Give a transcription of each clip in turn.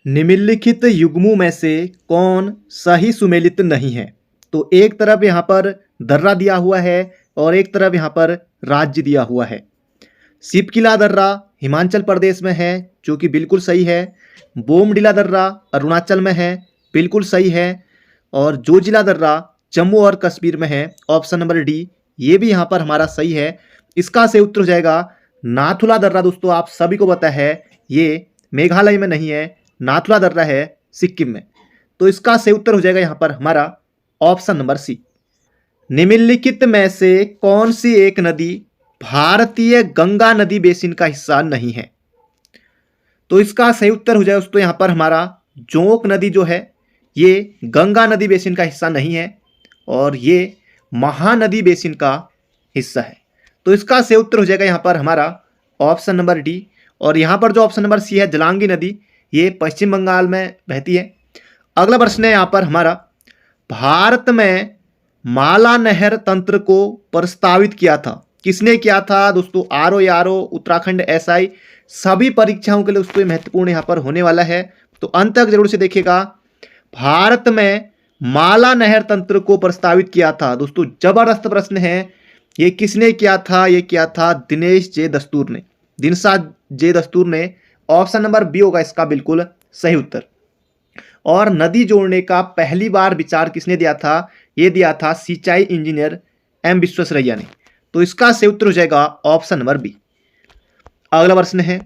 निम्नलिखित युग्मों में से कौन सही सुमेलित नहीं है? तो एक तरफ यहाँ पर दर्रा दिया हुआ है और एक तरफ यहाँ पर राज्य दिया हुआ है। शिपकिला दर्रा हिमाचल प्रदेश में है, जो कि बिल्कुल सही है। बोमडिला दर्रा अरुणाचल में है, बिल्कुल सही है। और जोजिला दर्रा जम्मू और कश्मीर में है, ऑप्शन नंबर डी, ये भी यहाँ पर हमारा सही है। इसका सही उत्तर हो जाएगा नाथुला दर्रा। दोस्तों आप सभी को पता है ये मेघालय में नहीं है, नाथुला दर्रा है सिक्किम में। तो इसका सही उत्तर हो जाएगा यहाँ पर हमारा ऑप्शन नंबर सी। निम्नलिखित में से कौन सी एक नदी भारतीय गंगा नदी बेसिन का हिस्सा नहीं है? तो इसका सही उत्तर हो जाए दोस्तों यहाँ पर हमारा जोंक नदी जो है ये गंगा नदी बेसिन का हिस्सा नहीं है और ये महानदी बेसिन का हिस्सा है। तो इसका सही उत्तर हो जाएगा यहाँ पर हमारा ऑप्शन नंबर डी। और यहाँ पर जो ऑप्शन नंबर सी है जलांगी नदी, ये पश्चिम बंगाल में बहती है। अगला प्रश्न है यहाँ पर हमारा, भारत में माला नहर तंत्र को प्रस्तावित किया था, किसने किया था? दोस्तों आरओ उत्तराखंड एसआई सभी परीक्षाओं के लिए दोस्तों महत्वपूर्ण यहाँ पर होने वाला है, तो अंत तक जरूर से देखिएगा। भारत में माला नहर तंत्र को प्रस्तावित किया था, दोस्तों जबरदस्त प्रश्न है। ये किसने किया था? ये किया था दिनेश जे दस्तूर ने, दिनसा जे दस्तूर ने। ऑप्शन नंबर बी होगा इसका बिल्कुल सही उत्तर। और नदी जोड़ने का पहली बार विचार किसने दिया था? ये दिया था सिंचाई इंजीनियर एम विश्वेश्वरैया ने। तो इसका सही उत्तर हो जाएगा ऑप्शन नंबर बी। अगला प्रश्न है,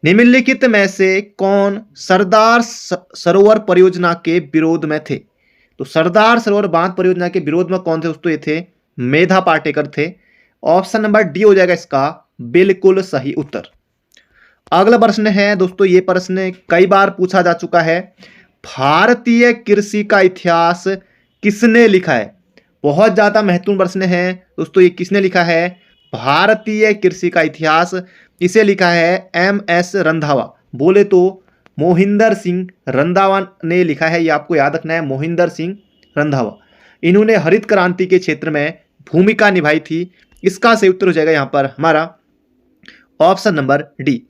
निम्नलिखित में से कौन सरदार सरोवर परियोजना के विरोध में थे? तो सरदार सरोवर बांध परियोजना के विरोध में कौन थे दोस्तों? ये थे मेधा पाटेकर थे। ऑप्शन नंबर डी हो जाएगा इसका बिल्कुल सही उत्तर। अगला प्रश्न है दोस्तों, ये प्रश्न कई बार पूछा जा चुका है, भारतीय कृषि का इतिहास किसने लिखा है? बहुत ज्यादा महत्वपूर्ण प्रश्न है दोस्तों, ये किसने लिखा है? भारतीय कृषि का इतिहास इसे लिखा है एम.एस. रंधावा, बोले तो मोहिंदर सिंह रंधावा ने लिखा है। ये आपको याद रखना है, मोहिंदर सिंह रंधावा। इन्होंने हरित क्रांति के क्षेत्र में भूमिका निभाई थी। इसका सही उत्तर हो जाएगा यहाँ पर हमारा ऑप्शन नंबर डी।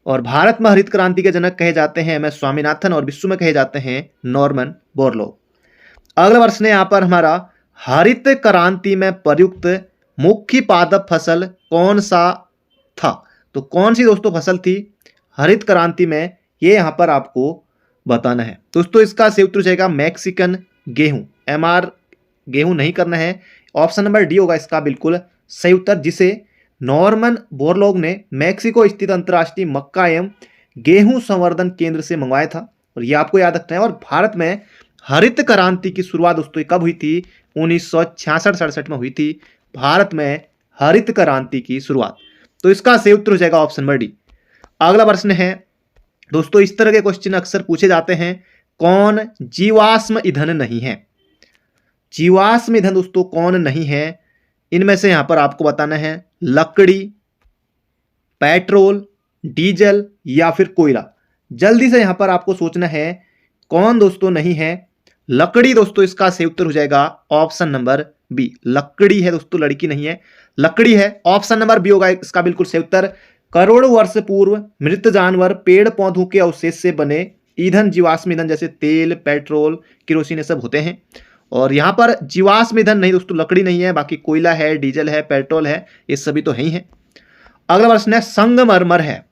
और भारत में हरित क्रांति के जनक कहे जाते हैं एम.एस. स्वामीनाथन और विश्व में कहे जाते हैं नॉर्मन बोरलॉग। अगला प्रश्न है यहाँ पर हमारा, हरित क्रांति में प्रयुक्त मुख्य पादप फसल कौन सा था? तो कौन सी दोस्तों फसल थी हरित क्रांति में, ये यहाँ पर आपको बताना है। दोस्तों इसका सही उत्तर जाएगा मैक्सिकन गेहूं, एमआर गेहूं नहीं करना है। ऑप्शन नंबर डी होगा इसका बिल्कुल सही उत्तर, जिसे नॉर्मन बोरलॉग ने मैक्सिको स्थित अंतर्राष्ट्रीय मक्का एवं गेहूं संवर्धन केंद्र से मंगवाया था। और ये आपको याद रखना है। और भारत में हरित क्रांति की शुरुआत दोस्तों कब हुई थी? 1966-67 में हुई थी भारत में हरित क्रांति की शुरुआत। तो इसका सही उत्तर हो जाएगा ऑप्शन नंबर डी। अगला प्रश्न है दोस्तों, इस तरह के क्वेश्चन अक्सर पूछे जाते हैं, कौन जीवाश्म ईंधन नहीं है? जीवाश्म ईंधन दोस्तों कौन नहीं है? इनमें से यहां पर आपको बताना है लकड़ी, पेट्रोल, डीजल या फिर कोयला। जल्दी से यहां पर आपको सोचना है कौन दोस्तों नहीं है। लकड़ी दोस्तों इसका सही उत्तर हो जाएगा ऑप्शन नंबर बी। लकड़ी है दोस्तों, लड़की नहीं है, लकड़ी है। ऑप्शन नंबर बी होगा इसका बिल्कुल सही उत्तर। करोड़ों वर्ष पूर्व मृत जानवर, पेड़ पौधों के अवशेष से बने ईंधन जीवाश्म ईंधन जैसे तेल, पेट्रोल, केरोसिन ये सब होते हैं। और यहाँ पर जीवाश्म ईंधन नहीं दोस्तों, लकड़ी नहीं है, बाकी कोयला है, डीजल है, पेट्रोल है, ये सभी तो है ही है। अगला प्रश्न है संगमरमर है।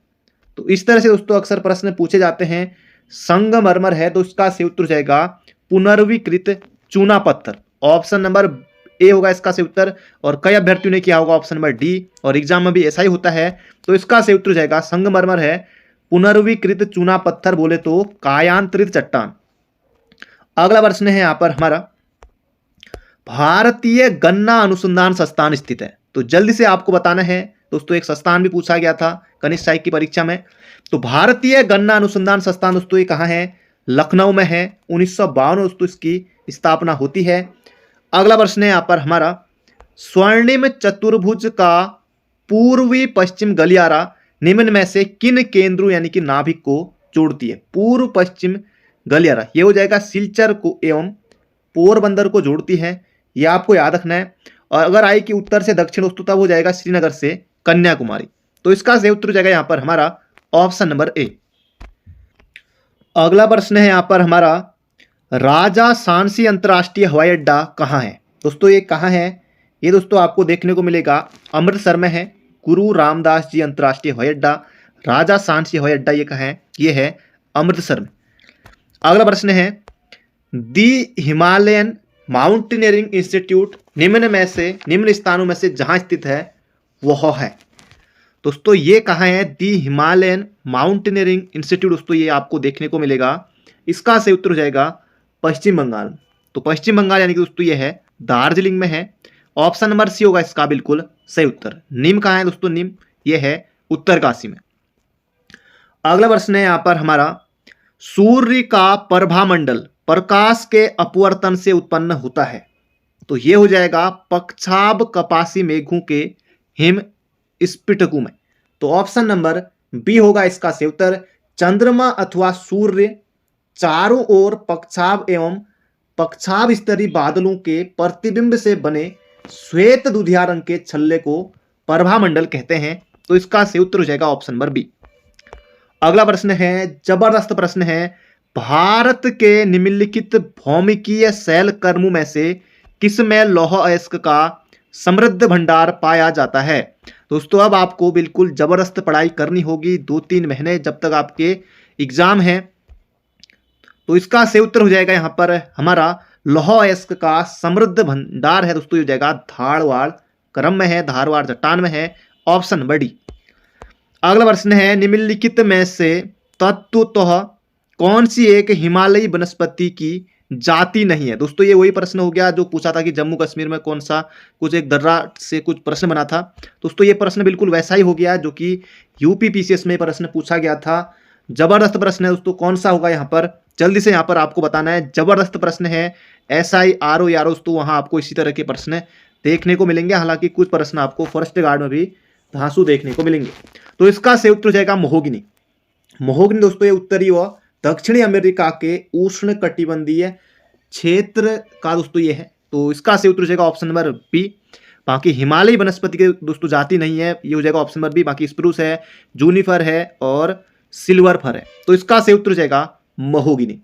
तो इस तरह से दोस्तों अक्सर प्रश्न पूछे जाते हैं, संगमरमर है तो इसका सही उत्तर जाएगा पुनर्विकृत चूना पत्थर। ऑप्शन नंबर ए होगा इसका सही उत्तर। और कई अभ्यर्थियों ने किया होगा ऑप्शन नंबर डी, और एग्जाम में भी ऐसा ही होता है। तो इसका सही उत्तर जाएगा संगमरमर है पुनर्विकृत चूना पत्थर, बोले तो कायांतरित चट्टान। अगला प्रश्न है यहाँ पर हमारा, भारतीय गन्ना अनुसंधान संस्थान स्थित है। तो जल्दी से आपको बताना है दोस्तों, एक संस्थान भी पूछा गया था कनिष्ठ सहायक की परीक्षा में। तो भारतीय गन्ना अनुसंधान संस्थान दोस्तों ये कहाँ है? लखनऊ में है। 1952 में दोस्तों इसकी स्थापना होती है। अगला प्रश्न है यहाँ पर हमारा, स्वर्णिम चतुर्भुज का पूर्वी पश्चिम गलियारा निम्न में से किन केंद्रों यानी कि नाभिक को जोड़ती है? पूर्व पश्चिम गलियारा ये हो जाएगा सिलचर को एवं पोरबंदर को जोड़ती है, यह आपको याद रखना है। और अगर आई कि उत्तर से दक्षिण दोस्तों तब हो जाएगा श्रीनगर से कन्याकुमारी। तो इसका सही उत्तर हो जाएगा यहाँ पर हमारा ऑप्शन नंबर ए। अगला प्रश्न है यहाँ पर हमारा, राजा सांची अंतर्राष्ट्रीय हवाई अड्डा कहाँ है? दोस्तों ये कहाँ है? ये दोस्तों आपको देखने को मिलेगा अमृतसर में है। गुरु रामदास जी अंतर्राष्ट्रीय हवाई अड्डा, राजा सांची हवाई अड्डा ये कहाँ है? ये है अमृतसर में। अगला प्रश्न है, दी हिमालयन माउंटेनियरिंग इंस्टीट्यूट निम्न स्थानों में से जहाँ स्थित है वह है। दोस्तों ये कहाँ है? दी हिमालयन माउंटेनियरिंग इंस्टीट्यूट दोस्तों ये आपको देखने को मिलेगा, इसका सही उत्तर हो जाएगा पश्चिम बंगाल। तो पश्चिम बंगाल यानी कि दोस्तों ये है दार्जिलिंग में है। ऑप्शन नंबर सी होगा इसका बिल्कुल सही उत्तर। निम कहाँ है दोस्तों? निम ये है उत्तरकाशी में। अगला प्रश्न है यहाँ पर हमारा, सूर्य का प्रभामंडल प्रकाश के अपवर्तन से उत्पन्न होता है। तो ये हो जाएगा पक्षाभ कपासी मेघों के हिम स्फटिकों में। तो ऑप्शन नंबर बी होगा इसका सही उत्तर। चंद्रमा अथवा सूर्य चारों ओर पक्षाभ एवं पक्षाभ स्तरीय बादलों के प्रतिबिंब से बने श्वेत दुधिया रंग के छल्ले को प्रभामंडल कहते हैं। तो इसका सही उत्तर हो जाएगा ऑप्शन नंबर बी। अगला प्रश्न है, जबरदस्त प्रश्न है, भारत के निम्नलिखित भौमिकीय शैल कर्मों में से किसमें लौह अयस्क का समृद्ध भंडार पाया जाता है? दोस्तों अब आपको बिल्कुल जबरदस्त पढ़ाई करनी होगी 2-3 महीने जब तक आपके एग्जाम है। तो इसका सही उत्तर हो जाएगा यहाँ पर हमारा लौह अयस्क का समृद्ध भंडार है दोस्तों, ये हो जाएगा धारवाड़ क्रम में है, धारवाड़ चट्टान में है। Option number D. अगला प्रश्न है, निम्नलिखित में से तत्वतः कौन सी एक हिमालयी वनस्पति की जाति नहीं है? दोस्तों ये वही प्रश्न हो गया जो पूछा था कि जम्मू कश्मीर में कौन सा कुछ एक दर्रा से कुछ प्रश्न बना था। दोस्तों ये प्रश्न बिल्कुल वैसा ही हो गया जो कि यूपी पीसीएस में प्रश्न पूछा गया था। जबरदस्त प्रश्न है दोस्तों, कौन सा होगा यहाँ पर जल्दी से यहाँ पर आपको बताना है। जबरदस्त प्रश्न है SIRO यारो दोस्तों, वहाँ आपको इसी तरह के प्रश्न देखने को मिलेंगे। हालांकि कुछ प्रश्न आपको फर्स्ट गार्ड में भी धांसू देखने को मिलेंगे। तो इसका सही उत्तर हो जाएगा महोगनी। महोगनी दोस्तों ये उत्तरी व दक्षिणी अमेरिका के उष्ण कटिबंधीय क्षेत्र का दोस्तों ये है। तो इसका सही उत्तर हो जाएगा ऑप्शन नंबर बी। बाकी हिमालयी वनस्पति के दोस्तों जाति नहीं है, ये हो जाएगा ऑप्शन नंबर बी। बाकी स्प्रूस है, जूनिफर है और सिल्वर फर है। तो इसका सही उत्तर हो जाएगा महोगनी।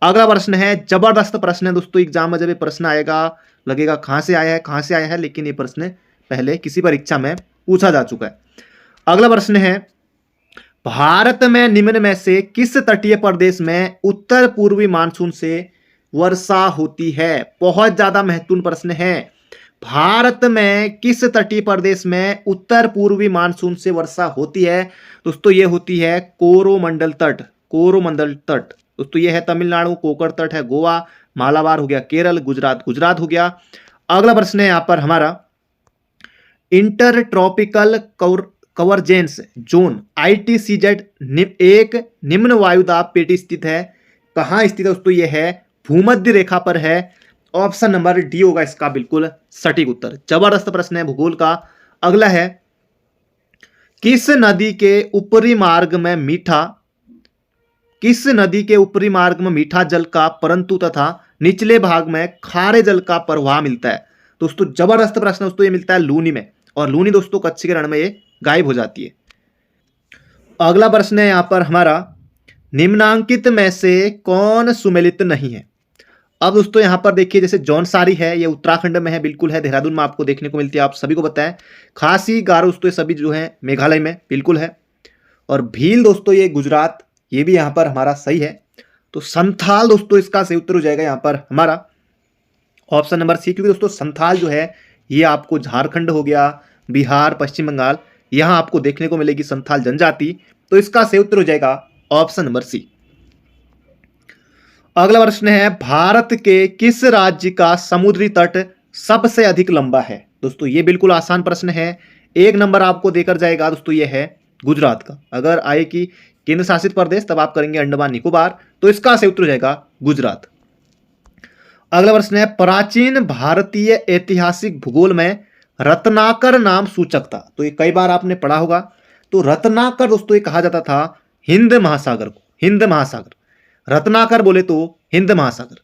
अगला प्रश्न है, जबरदस्त प्रश्न है दोस्तों, एग्जाम में जब ये प्रश्न आएगा लगेगा कहाँ से आया है कहाँ से आया है, लेकिन ये प्रश्न पहले किसी परीक्षा में पूछा जा चुका है। अगला प्रश्न है, भारत में निम्न में से किस तटीय प्रदेश में उत्तर पूर्वी मानसून से वर्षा होती है? बहुत ज्यादा महत्वपूर्ण प्रश्न है। भारत में किस तटीय प्रदेश में उत्तर पूर्वी मानसून से वर्षा होती है? दोस्तों ये होती है कोरोमंडल तट। कोरोमंडल तट दोस्तों ये है तमिलनाडु, कोंकण तट है गोवा, मालाबार हो गया केरल, गुजरात हो गया। अगला प्रश्न है यहाँ पर हमारा, इंटर ट्रॉपिकल कवर्जेंस जोन ITCZ एक निम्न वायुदाब पेटी स्थित है। कहाँ स्थित है दोस्तों? ये है भूमध्य रेखा पर है। ऑप्शन नंबर डी होगा इसका बिल्कुल सटीक उत्तर। जबरदस्त प्रश्न है भूगोल का। अगला है, किस नदी के ऊपरी मार्ग में मीठा जल का परंतु तथा निचले भाग में खारे जल का प्रवाह मिलता है? दोस्तों जबरदस्त प्रश्न दोस्तों, ये मिलता है लूनी में, और लूनी दोस्तों कच्छ के रण में ये गायब हो जाती है। अगला प्रश्न है यहां पर हमारा, निम्नांकित में से कौन सुमेलित नहीं है? अब दोस्तों यहां पर देखिए, जैसे जौनसारी है ये उत्तराखंड में है, बिल्कुल है, देहरादून में आपको देखने को मिलती है, आप सभी को पता है। खासी गारो दोस्तों ये सभी जो है मेघालय में बिल्कुल है। और भील दोस्तों ये गुजरात, ये भी यहां पर हमारा सही है। तो संथाल दोस्तों इसका सही उत्तर हो जाएगा यहां पर हमारा ऑप्शन नंबर सी, क्योंकि दोस्तों संथाल जो है ये आपको झारखंड हो गया, बिहार, पश्चिम बंगाल, यहां आपको देखने को मिलेगी संथाल जनजाति। तो इसका सही उत्तर हो जाएगा ऑप्शन नंबर सी। अगला प्रश्न है, भारत के किस राज्य का समुद्री तट सबसे अधिक लंबा है? दोस्तों ये बिल्कुल आसान प्रश्न है, 1 नंबर आपको देकर जाएगा दोस्तों, ये है गुजरात का। अगर आए कि केंद्र शासित प्रदेश तब आप करेंगे अंडमान निकोबार, तो इसका सही उत्तर हो जाएगा गुजरात। अगला प्रश्न है, प्राचीन भारतीय ऐतिहासिक भूगोल में रत्नाकर नाम सूचक था। तो ये कई बार आपने पढ़ा होगा। तो रत्नाकर दोस्तों ये कहा जाता था हिंद महासागर को, हिंद महासागर, रत्नाकर बोले तो हिंद महासागर।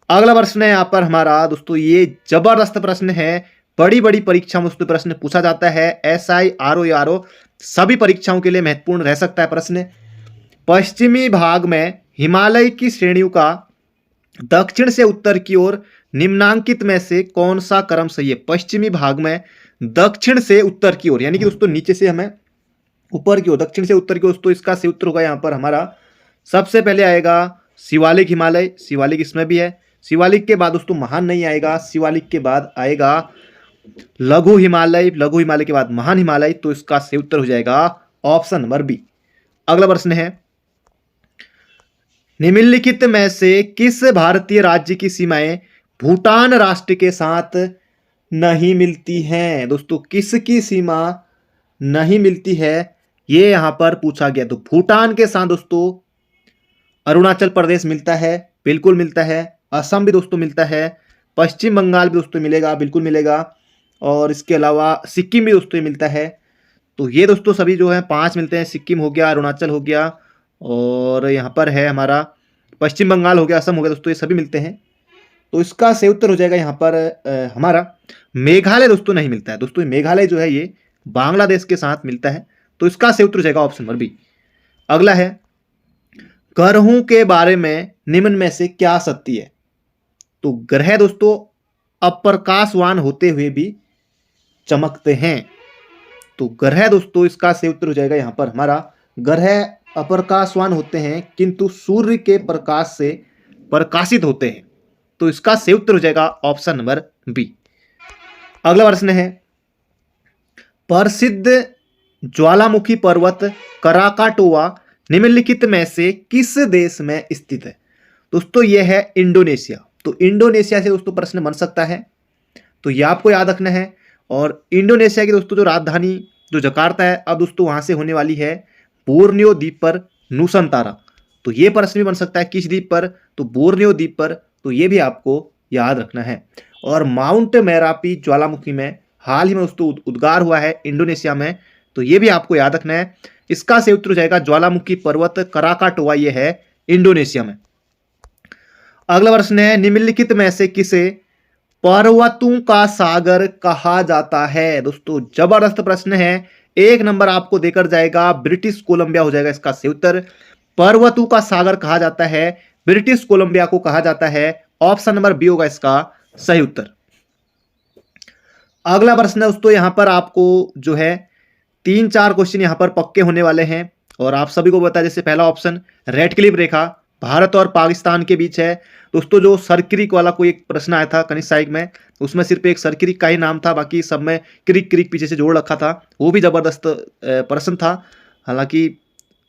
अगला प्रश्न है यहां पर हमारा दोस्तों, ये जबरदस्त प्रश्न है, बड़ी बड़ी परीक्षा में दोस्तों प्रश्न पूछा जाता है, SIRO सभी परीक्षाओं के लिए महत्वपूर्ण रह सकता है प्रश्न। पश्चिमी भाग में हिमालय की श्रेणियों का दक्षिण से उत्तर की ओर निम्नांकित में से कौन सा क्रम सही है? पश्चिमी भाग में दक्षिण से उत्तर की ओर, यानी कि दोस्तों नीचे से हमें ऊपर की ओर, दक्षिण से उत्तर की ओर, दोस्तों इसका सही उत्तर होगा यहाँ पर हमारा सबसे पहले आएगा शिवालिक हिमालय। शिवालिक इसमें भी है। शिवालिक के बाद दोस्तों महान नहीं आएगा। शिवालिक के बाद आएगा लघु हिमालय। लघु हिमालय के बाद महान हिमालय। तो इसका सही उत्तर हो जाएगा ऑप्शन नंबर बी। अगला प्रश्न है, निम्नलिखित में से किस भारतीय राज्य की सीमाएं भूटान राष्ट्र के साथ नहीं मिलती हैं? दोस्तों किसकी सीमा नहीं मिलती है, ये यहां पर पूछा गया। तो भूटान के साथ दोस्तों अरुणाचल प्रदेश मिलता है, बिल्कुल मिलता है। असम भी दोस्तों मिलता है। पश्चिम बंगाल भी दोस्तों मिलेगा, बिल्कुल मिलेगा। और इसके अलावा सिक्किम भी दोस्तों मिलता है। तो ये दोस्तों सभी जो है 5 मिलते हैं। सिक्किम हो गया, अरुणाचल हो गया, और यहाँ पर है हमारा पश्चिम बंगाल हो गया, असम हो गया दोस्तों, ये सभी मिलते हैं। तो इसका सही उत्तर हो जाएगा यहाँ पर हमारा मेघालय दोस्तों नहीं मिलता है। दोस्तों मेघालय जो है ये बांग्लादेश के साथ मिलता है। तो इसका सही उत्तर हो जाएगा ऑप्शन नंबर बी। अगला है, ग्रहों के बारे में निम्न में से क्या सत्य है? तो ग्रह दोस्तों अप्रकाशवान होते हुए भी चमकते हैं। तो ग्रह दोस्तों इसका सही उत्तर हो जाएगा यहाँ पर हमारा ग्रह अप्रकाशवान होते हैं किंतु सूर्य के प्रकाश से प्रकाशित होते हैं। तो इसका सही उत्तर हो जाएगा ऑप्शन नंबर बी। अगला प्रश्न है, प्रसिद्ध ज्वालामुखी पर्वत कराकाटोआ निम्नलिखित में से किस देश में स्थित है? दोस्तों यह है इंडोनेशिया। तो इंडोनेशिया से दोस्तों प्रश्न बन सकता है, तो यह आपको याद रखना है। और इंडोनेशिया की दोस्तों जो राजधानी जो जकार्ता है, अब दोस्तों वहां से होने वाली है बोर्नियो द्वीप पर नुसंतारा। तो ये प्रश्न भी बन सकता है किस द्वीप पर? तो बोर्नियो द्वीप पर। तो ये भी आपको याद रखना है। और माउंट मेरापी ज्वालामुखी में हाल ही में दोस्तों उद्गार हुआ है इंडोनेशिया में। तो ये भी आपको याद रखना है। इसका सही उत्तर हो जाएगा ज्वालामुखी पर्वत कराकाटोआ, ये है इंडोनेशिया में। अगला प्रश्न है, निम्नलिखित में से किसे पर्वतों का सागर कहा जाता है? दोस्तों जबरदस्त प्रश्न है। 1 नंबर आपको देकर जाएगा, ब्रिटिश कोलंबिया हो जाएगा इसका सही उत्तर। पर्वतों का सागर कहा जाता है, ब्रिटिश कोलंबिया को कहा जाता है। ऑप्शन नंबर बी होगा इसका सही उत्तर। अगला प्रश्न है दोस्तों, यहां पर आपको जो है 3-4 क्वेश्चन यहां पर पक्के होने वाले हैं और आप सभी को बता, जैसे पहला ऑप्शन रेड क्लिफ रेखा भारत और पाकिस्तान के बीच है। दोस्तों जो सर्क्रिक वाला कोई एक प्रश्न आया था कनिष्ठ साइक में, उसमें सिर्फ एक सर्क्रिक का ही नाम था, बाकी सब में क्रिक क्रिक पीछे से जोड़ रखा था। वो भी जबरदस्त प्रश्न था। हालांकि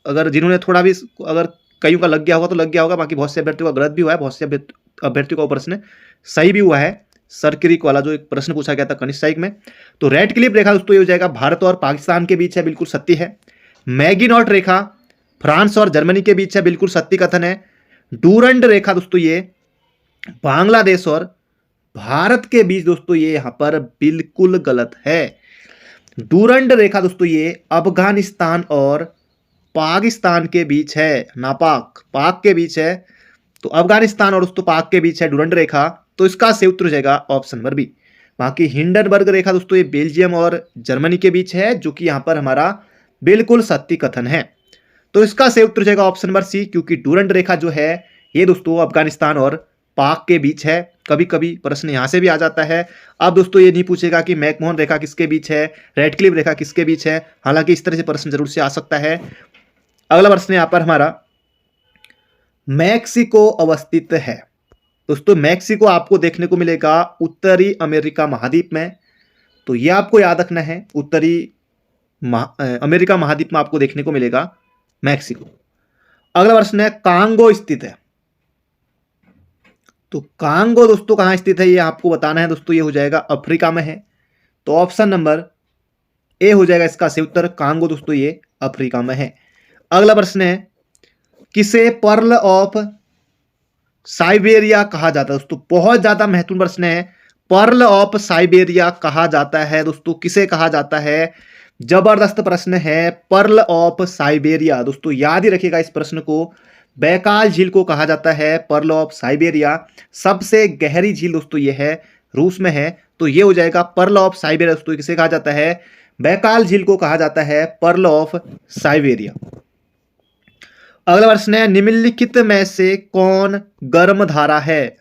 अगर जिन्होंने थोड़ा भी, अगर कईयों का लग गया होगा तो लग गया होगा, बाकी बहुत से अभ्यर्थियों का गलत भी हुआ है, बहुत से अभ्यर्थियों का प्रश्न सही भी हुआ है। सर्क्रिक वाला जो एक प्रश्न पूछा गया था कनिष्ठ साइक में। तो रेड क्लिफ रेखा दोस्तों ये हो जाएगा भारत और पाकिस्तान के बीच है, बिल्कुल सत्य है। मैगिनॉट रेखा फ्रांस और जर्मनी के बीच है, बिल्कुल सत्य कथन है। डूरंड रेखा दोस्तों ये बांग्लादेश और भारत के बीच दोस्तों ये यहां पर बिल्कुल गलत है। डूरंड रेखा दोस्तों ये अफगानिस्तान और पाकिस्तान के बीच है, नापाक पाक के बीच है। तो अफगानिस्तान और दोस्तों पाक के बीच है डूरंड रेखा। तो इसका सही उत्तर हो जाएगा ऑप्शन नंबर बी। बाकी हिंडनबर्ग रेखा दोस्तों ये बेल्जियम और जर्मनी के बीच है, जो कि यहां पर हमारा बिल्कुल सत्य कथन है। तो इसका सही उत्तर हो जाएगा ऑप्शन नंबर सी, क्योंकि डूरंड रेखा जो है ये दोस्तों अफगानिस्तान और पाक के बीच है। कभी कभी प्रश्न यहां से भी आ जाता है। अब दोस्तों ये नहीं पूछेगा कि मैकमोहन रेखा किसके बीच है, रेड क्लिफ रेखा किसके बीच है। हालांकि इस तरह से प्रश्न जरूर से आ सकता है। अगला प्रश्न यहां पर हमारा, मैक्सिको अवस्थित है। दोस्तों मैक्सिको आपको देखने को मिलेगा उत्तरी अमेरिका महाद्वीप में। तो यह आपको याद रखना है, उत्तरी अमेरिका महाद्वीप में आपको देखने को मिलेगा मैक्सिको। अगला प्रश्न है, कांगो स्थित है। तो कांगो दोस्तों कहां स्थित है ये आपको बताना है। दोस्तों ये हो जाएगा अफ्रीका में है। तो ऑप्शन नंबर ए हो जाएगा इसका सही उत्तर। कांगो दोस्तों ये अफ्रीका में है। अगला प्रश्न है, किसे पर्ल ऑफ साइबेरिया कहा जाता है? दोस्तों बहुत ज्यादा महत्वपूर्ण प्रश्न है। पर्ल ऑफ साइबेरिया कहा जाता है दोस्तों, किसे कहा जाता है? जबरदस्त प्रश्न है, पर्ल ऑफ साइबेरिया। दोस्तों याद ही रखिएगा इस प्रश्न को। बैकाल झील को कहा जाता है पर्ल ऑफ साइबेरिया। सबसे गहरी झील दोस्तों ये है, रूस में है। तो ये हो जाएगा पर्ल ऑफ साइबेरिया। दोस्तों किसे कहा जाता है? बैकाल झील को कहा जाता है पर्ल ऑफ साइबेरिया। अगला प्रश्न है, निम्नलिखित में से कौन गर्म धारा है?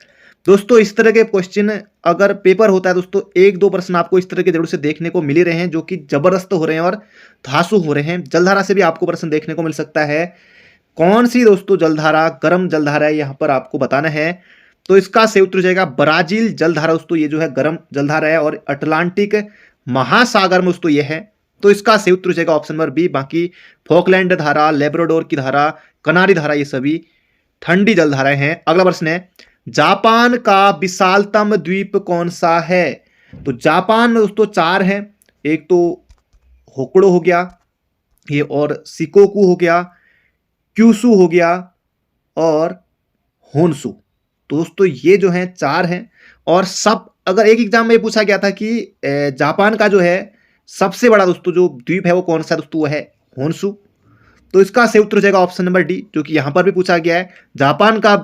दोस्तों इस तरह के क्वेश्चन अगर पेपर होता है दोस्तों, एक दो प्रश्न आपको इस तरह के जरूर से देखने को मिल ही रहे हैं जो कि जबरदस्त हो रहे हैं और धांसू हो रहे हैं। जलधारा से भी आपको प्रश्न देखने को मिल सकता है। कौन सी दोस्तों जलधारा गर्म जलधारा है, यहाँ पर आपको बताना है। तो इसका सही उत्तर हो जाएगा ब्राजील जलधारा दोस्तों, ये जो है गर्म जलधारा है और अटलांटिक महासागर में दोस्तों ये है। तो इसका सही उत्तर हो जाएगा ऑप्शन नंबर बी। बाकी फॉकलैंड धारा, लेब्राडोर की धारा, कनारी धारा, ये सभी ठंडी जलधाराएं हैं। अगला प्रश्न है, जापान का विशालतम द्वीप कौन सा है? तो जापान में दोस्तों चार हैं, एक तो होक्काइडो हो गया ये, और शिकोकू हो गया, क्यूशू हो गया और होन्शु। तो दोस्तों ये जो हैं चार हैं। और सब अगर एक एग्जाम में पूछा गया था कि जापान का जो है सबसे बड़ा दोस्तों जो द्वीप है वो कौन सा है दोस्तों, वो है होन्शु। तो इसका सही उत्तर हो जाएगा ऑप्शन नंबर डी, जो कि यहां पर भी पूछा गया है। जापान का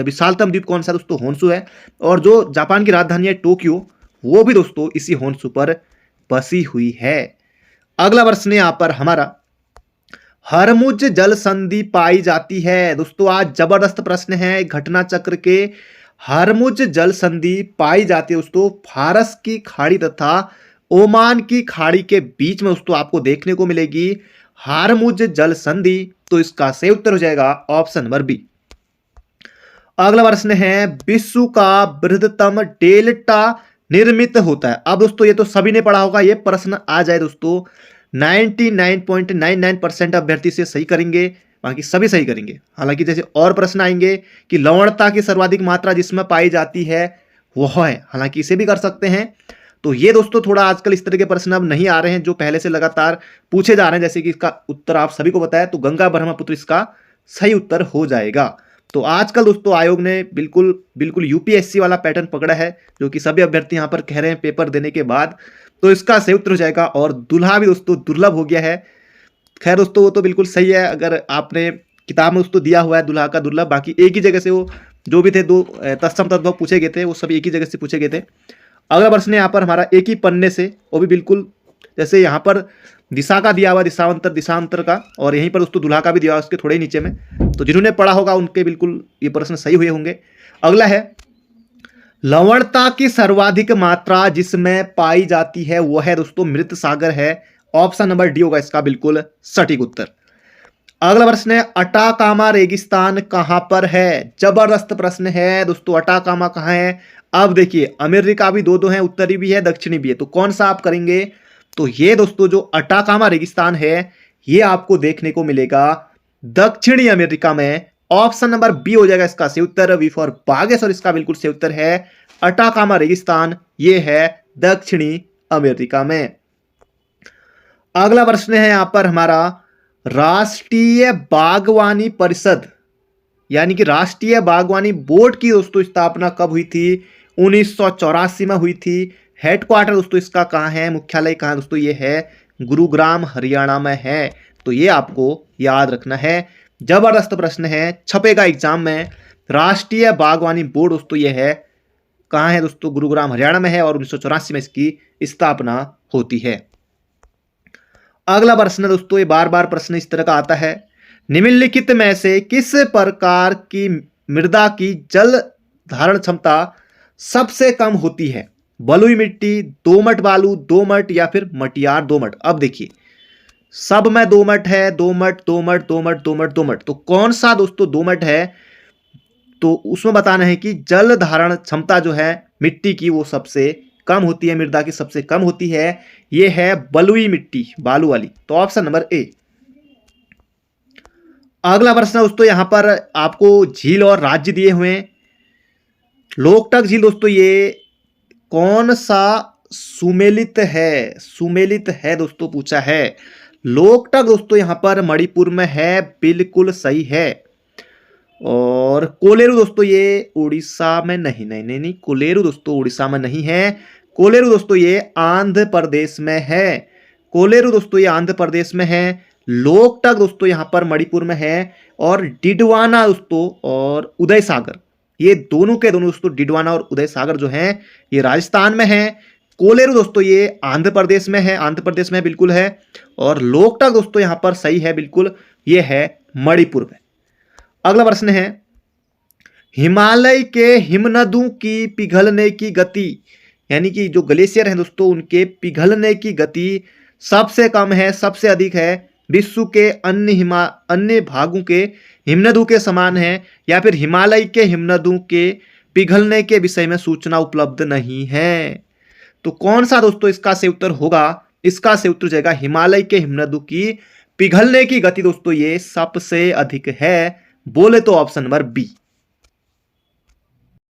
विशालतम द्वीप कौन सा दोस्तों, होन्शु है। और जो जापान की राजधानी है टोक्यो, वो भी दोस्तों इसी होन्शु पर बसी हुई है। अगला प्रश्न यहां पर हमारा, हरमुज जल संधि पाई जाती है। दोस्तों आज जबरदस्त प्रश्न है घटना चक्र के। हरमुज जल संधि पाई जाती है दोस्तों फारस की खाड़ी तथा ओमान की खाड़ी के बीच में दोस्तों आपको देखने को मिलेगी हरमुज जल संधि। तो इसका सही उत्तर हो जाएगा ऑप्शन नंबर बी। अगला प्रश्न है, विश्व का बृहत्तम डेल्टा निर्मित होता है। अब दोस्तों ये तो सभी ने पढ़ा होगा, ये प्रश्न आ जाए दोस्तों 99.99% अभ्यर्थी से सही करेंगे, बाकी सभी सही करेंगे। हालांकि जैसे और प्रश्न आएंगे कि लवणता की सर्वाधिक मात्रा जिसमें पाई जाती है वह है, हालांकि इसे भी कर सकते हैं। तो ये दोस्तों थोड़ा आजकल इस तरह के प्रश्न अब नहीं आ रहे हैं जो पहले से लगातार पूछे जा रहे हैं। जैसे कि इसका उत्तर आप सभी को बताया, तो गंगा ब्रह्मपुत्र इसका सही उत्तर हो जाएगा। तो आजकल दोस्तों आयोग ने बिल्कुल यूपीएससी वाला पैटर्न पकड़ा है, जो कि सभी अभ्यर्थी यहाँ पर कह रहे हैं पेपर देने के बाद। तो इसका सही उत्तर हो जाएगा। और दूल्हा भी दोस्तों दुर्लभ हो गया है। खैर दोस्तों वो तो बिल्कुल सही है, अगर आपने किताब में दोस्तों दिया हुआ है दूल्हा का दुर्लभ। बाकी एक ही जगह से वो जो भी थे दो तत्सम तद्भव पूछे गए थे, वो सभी एक ही जगह से पूछे गए थे। अगला प्रश्न यहाँ पर हमारा एक ही पन्ने से, वो भी बिल्कुल जैसे यहाँ पर दिशा का दिया हुआ दिशांतर का, और यहीं पर दोस्तों दूल्हा का भी दिया हुआ उसके थोड़े नीचे में। तो जिन्होंने पढ़ा होगा उनके बिल्कुल ये प्रश्न सही हुए होंगे। अगला है, लवणता की सर्वाधिक मात्रा जिसमें पाई जाती है वो है दोस्तों मृत सागर है। ऑप्शन नंबर डी होगा इसका बिल्कुल सटीक उत्तर। अगला प्रश्न है, अटाकामा रेगिस्तान कहां पर है? जबरदस्त प्रश्न है दोस्तों, अटाकामा कहां है? अब देखिए अमेरिका भी दो हैं, उत्तरी भी है दक्षिणी भी है, तो कौन सा आप करेंगे? तो ये दोस्तों जो अटाकामा रेगिस्तान है ये आपको देखने को मिलेगा दक्षिणी अमेरिका में। ऑप्शन नंबर बी हो जाएगा इसका सही उत्तर, वी फॉर बागेश्वर इसका बिल्कुल सही उत्तर है। अटाकामा रेगिस्तान ये है दक्षिणी अमेरिका में। अगला प्रश्न है यहां पर हमारा, राष्ट्रीय बागवानी परिषद यानी कि राष्ट्रीय बागवानी बोर्ड की दोस्तों स्थापना कब हुई थी? 1984 में हुई थी। हेडक्वार्टर दोस्तों इसका कहां है, मुख्यालय कहां दोस्तों? ये है गुरुग्राम हरियाणा में है। तो ये आपको याद रखना है। जबरदस्त प्रश्न है, छपेगा एग्जाम में। राष्ट्रीय बागवानी बोर्ड दोस्तों ये है कहां है दोस्तों? गुरुग्राम हरियाणा में है और 1984 में इसकी स्थापना होती है। अगला प्रश्न दोस्तों, ये बार बार प्रश्न इस तरह का आता है, निम्नलिखित में से किस प्रकार की मृदा की जल धारण क्षमता सबसे कम होती है? बलुई मिट्टी, दोमट बालू, दोमट या फिर मटियार दोमट। अब देखिए सब में दोमट है, दोमट दोमट दोमट दोमट दोमट, तो कौन सा दोस्तों दोमट है? तो उसमें बताना है कि जल धारण क्षमता जो है मिट्टी की वो सबसे कम होती है, मृदा की सबसे कम होती है। ये है बलुई मिट्टी, बालू वाली। तो ऑप्शन नंबर ए। अगला प्रश्न दोस्तों यहां पर आपको झील और राज्य दिए हुए हैं। लोकटक झील दोस्तों ये कौन सा सुमेलित है? सुमेलित है दोस्तों पूछा है। लोकटक दोस्तों यहां पर मणिपुर में है, बिल्कुल सही है। और कोलेरू दोस्तों ये उड़ीसा में नहीं, नहीं नहीं नहीं, कोलेरू दोस्तों उड़ीसा में नहीं है। कोलेरू दोस्तों ये आंध्र प्रदेश में है। कोलेरू दोस्तों ये आंध्र प्रदेश में है। लोकटक दोस्तों यहां पर मणिपुर में है। और डिडवाना दोस्तों और उदय सागर, ये दोनों के दोनों दोस्तों डिडवाना और उदय सागर जो हैं ये राजस्थान में है। कोलेरू दोस्तों ये आंध्र प्रदेश में है, आंध्र प्रदेश में बिल्कुल है। और लोकटक दोस्तों यहां पर सही है बिल्कुल, ये है मणिपुर में। अगला प्रश्न है, हिमालय के हिमनदों की पिघलने की गति, यानी कि जो ग्लेशियर हैं दोस्तों उनके पिघलने की गति सबसे कम है, सबसे अधिक है, विश्व के अन्य भागों के हिमनदों के समान है, या फिर हिमालय के हिमनदों के पिघलने के विषय में सूचना उपलब्ध नहीं है। तो कौन सा दोस्तों इसका सही उत्तर होगा? इसका सही उत्तर जाएगा हिमालय के हिमनदों की पिघलने की गति दोस्तों ये सबसे अधिक है, बोले तो ऑप्शन नंबर बी।